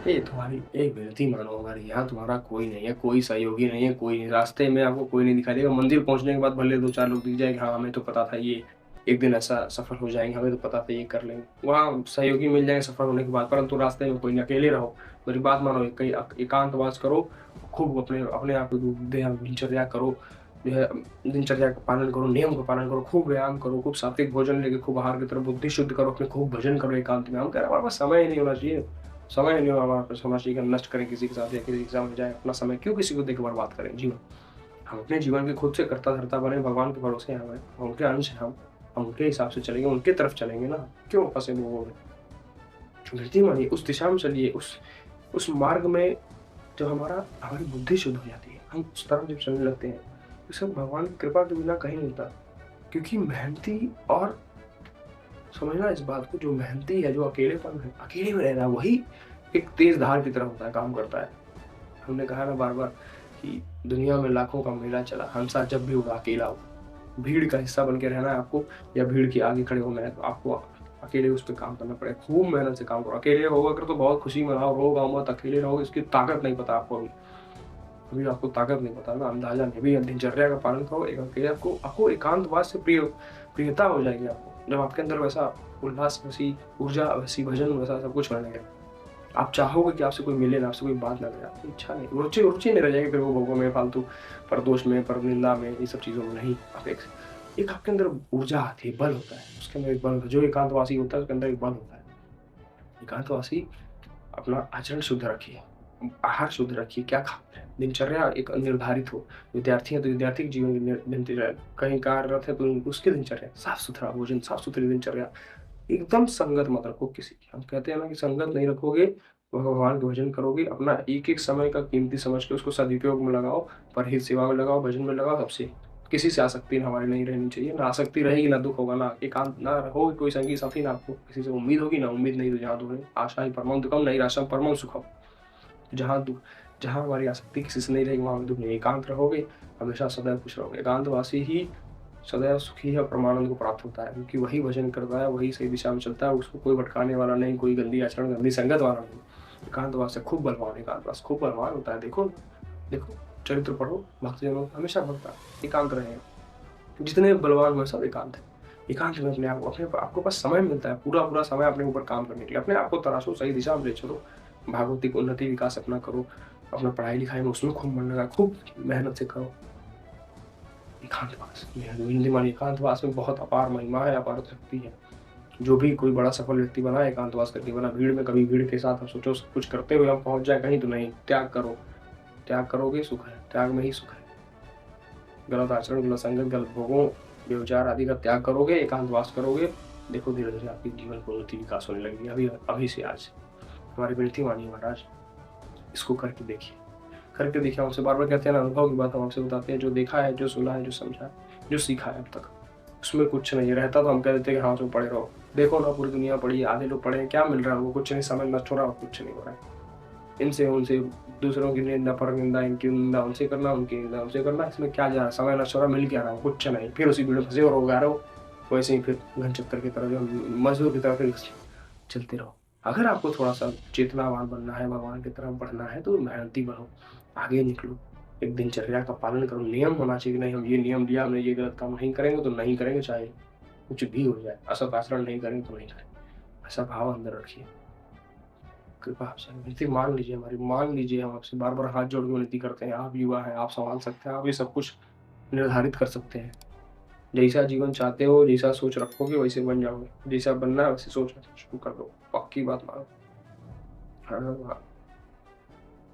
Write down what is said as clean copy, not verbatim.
ये तुम्हारी एक विनती मानो हमारी, यहाँ तुम्हारा कोई नहीं है, कोई सहयोगी नहीं है, कोई नहीं। रास्ते में आपको कोई नहीं दिखाई देगा। मंदिर पहुँचने के बाद भले 2-4 लोग दिख जाए कि हाँ, हमें तो पता था ये एक दिन ऐसा सफल हो जाएँगे, हमें तो पता था ये कर लेंगे। वहाँ सहयोगी मिल जाएँगे सफल होने के बाद, परंतु रास्ते में कोई नहीं, अकेले रहो। मेरी बात मानो, कहीं एकांतवास करो, खूब अपने अपने आप को दिनचर्या करो, जो है दिनचर्या का पालन करो, नियम का पालन करो, खूब व्यायाम करो, खूब सात्विक भोजन लेके खूब आहार की तरफ बुद्धि शुद्ध करो, अपने खूब भजन करो एकांत में। हम कह रहे हैं हमारे पास समय ही नहीं होना चाहिए। समय नहीं हमारे पास होना चाहिए कि हम नष्ट करें किसी के साथ या किसी के सामने जाएँ, अपना समय क्यों किसी को देके बर्बाद करें जीवन। हम अपने जीवन के खुद से कर्ता-धर्ता बने, भगवान के भरोसे हैं हमें, उनके अंश हैं हम उनके हिसाब से चलेंगे, उनके तरफ चलेंगे ना, क्यों फँसे लोगों में। धरती मानिए, उस दिशा में चलिए, उस मार्ग में जब हमारी बुद्धि शुद्ध हो जाती है, हम उस तरफ जब चलने लगते हैं, तो सब भगवान की कृपा के बिना कहीं नहीं होता। क्योंकि मेहनती और समझना इस बात को, जो मेहनती है, जो अकेलेपन है, अकेले में रहना, वही एक तेज धार की तरह होता है, काम करता है। हमने कहा ना बार-बार कि दुनिया में लाखों का मेला चला, हंसा जब भी होगा अकेला हो। भीड़ का हिस्सा बन के रहना है आपको या भीड़ के आगे खड़े होना है, तो आपको अकेले उस पे काम करना पड़ेगा। खूब मेहनत से काम करो। अकेले रहोगे अगर तो बहुत खुशी मनाओ, रो-गाओ मत, अकेले रहोगे इसकी ताकत नहीं पता आपको अभी। अभी आपको ताकत नहीं पता ना, अंदाज़ा नहीं। अभी दिनचर्या का पालन करो, एक अकेले आपको एकांतवास से प्रियता हो जाएगी आपको। जब आपके अंदर वैसा उल्लास, वैसी ऊर्जा, वैसी भजन, वैसा सब कुछ होने लगेगा। आप चाहोगे कि आपसे कोई मिले ना, आपसे कोई बात ना करे, आपकी इच्छा नहीं, रुचि नहीं रह जाएगी फिर वो भोगों में, फालतू परदोष में, परनिंदा में, ये सब चीज़ों में नहीं। आप एक आपके अंदर ऊर्जा आती है, बल होता है, उसके अंदर एक बल होता है। जो एकांतवासी होता है उसके अंदर एक बल होता है। एकांतवासी अपना आचरण शुद्ध रखिए, आहार शुद्ध रखिए, क्या खाते हैं, दिनचर्या एक निर्धारित हो। विद्यार्थी हैं तो विद्यार्थी के जीवन की दिनचर्या, कहीं कार्यरत है तो उसकी दिनचर्या, साफ-सुथरा भोजन, साफ-सुथरी दिनचर्या, एकदम संगत मत रखो किसी की। हम कहते हैं ना कि संगत नहीं रखोगे, तो भगवान का भजन करोगे, अपना एक-एक समय का कीमती समझ के उसको सदुपयोग में लगाओ, परहित सेवा में लगाओ, भजन में लगाओ, सबसे। किसी से आसक्ति ना हमारी नहीं रहनी चाहिए, ना आसक्ति रहेगी ना दुःख होगा, ना एकांत ना रहोगे कोई संगी साथी, ना आपको किसी से उम्मीद होगी, ना उम्मीद नहीं तो जहाँ दूर है। आशा ही परमं दुःखम नैराश्यम परमं सुखम। जहाँ हमारी आसक्ति किसी से नहीं रहेगी वहाँ दुःख नहीं। एकांत रहोगे, हमेशा सदैव खुश रहोगे। एकांतवासी ही सदैव सुखी है और परमानंद को प्राप्त होता है, क्योंकि वही भजन करता है, वही सही दिशा में चलता है, उसको कोई भटकाने वाला नहीं, कोई गंदी आचरण, गंदी संगत वाला नहीं। एकांतवास से खूब बलवान, एकांतवास खूब बलवान होता है। देखो देखो, चरित्र पढ़ो, भक्तजनों का हमेशा भक्ता एकांत रहे हैं। जितने बलवान हुए सब एकांत है। एकांत में अपने आप को, अपने आपको पास समय मिलता है, पूरा समय अपने ऊपर काम करने के लिए। अपने आप को तराशो, सही दिशा में ले चलो, भागवतिक उन्नति विकास अपना करो, अपना पढ़ाई लिखाई में उसमें खूब मन लगाओ, खूब मेहनत से करो। एकांतवास, हिंदी में एकांतवास में बहुत अपार महिमा है, अपार शक्ति है। जो भी कोई बड़ा सफल व्यक्ति बना, एकांतवास करके बना। भीड़ में, कभी भीड़ के साथ हम सोचो सब कुछ करते हुए हम पहुंच जाए कहीं, तो नहीं। त्याग करो, त्याग करोगे सुख है, त्याग में ही सुख है। गलत आचरण, गलत संगत, गलत भोगों, व्यभिचार आदि का त्याग करोगे, एकांतवास करोगे, देखो धीरे धीरे आपके जीवन को उन्नति विकास होने लगेगी। अभी अभी से आज हमारी विनती मानिए महाराज, इसको करके देखिए, करके देखिए। हमसे बार बार कहते हैं ना, अनुभव की बात हम आपसे बताते हैं, जो देखा है, जो सुना है, जो समझा है, जो सीखा है अब तक, उसमें कुछ नहीं रहता तो हम कह देते कि हाँ जो पढ़े रहो। देखो ना, पूरी दुनिया पढ़ी है, आधे लोग पढ़े हैं, क्या मिल रहा है उनको? कुछ नहीं, समझ नष्ट हो रहा, कुछ नहीं हो रहा है। इनसे उनसे, दूसरों की निंदा पर निंदा, इनकी निंदा उनसे करना, उनकी निंदा उनसे करना, इसमें क्या जा रहा है? समय नष्ट हो रहा, मिल क्या रहा है? कुछ नहीं। फिर उसी भीड़ में फंसे और हो गा रहे हो, वैसे ही फिर घन चक्कर की तरह, जो मजदूर की तरह फिर चलते रहो। अगर आपको थोड़ा सा चेतनावान बनना है, भगवान की तरफ बढ़ना है, तो मेहनती बनो, आगे निकलो, एक दिनचर्या का पालन करो। नियम होना चाहिए कि नहीं, हम ये नियम लिया, हमने ये गलत काम नहीं करेंगे तो नहीं करेंगे, चाहे कुछ भी हो जाए। असत आचरण नहीं करेंगे तो नहीं करेंगे, ऐसा भाव अंदर रखिए। कृपा आपसे विनती मान लीजिए हमारी, मान लीजिए। हम आपसे बार बार हाथ जोड़ के विनती करते हैं। आप युवा हैं, आप संभाल सकते हैं, आप ये सब कुछ निर्धारित कर सकते हैं। जैसा जीवन चाहते हो, जैसा सोच रखोगे वैसे बन जाओगे। जैसा बनना है वैसे सोच शुरू कर दो, पक्की बात मानो। हाँ, हाँ, हाँ।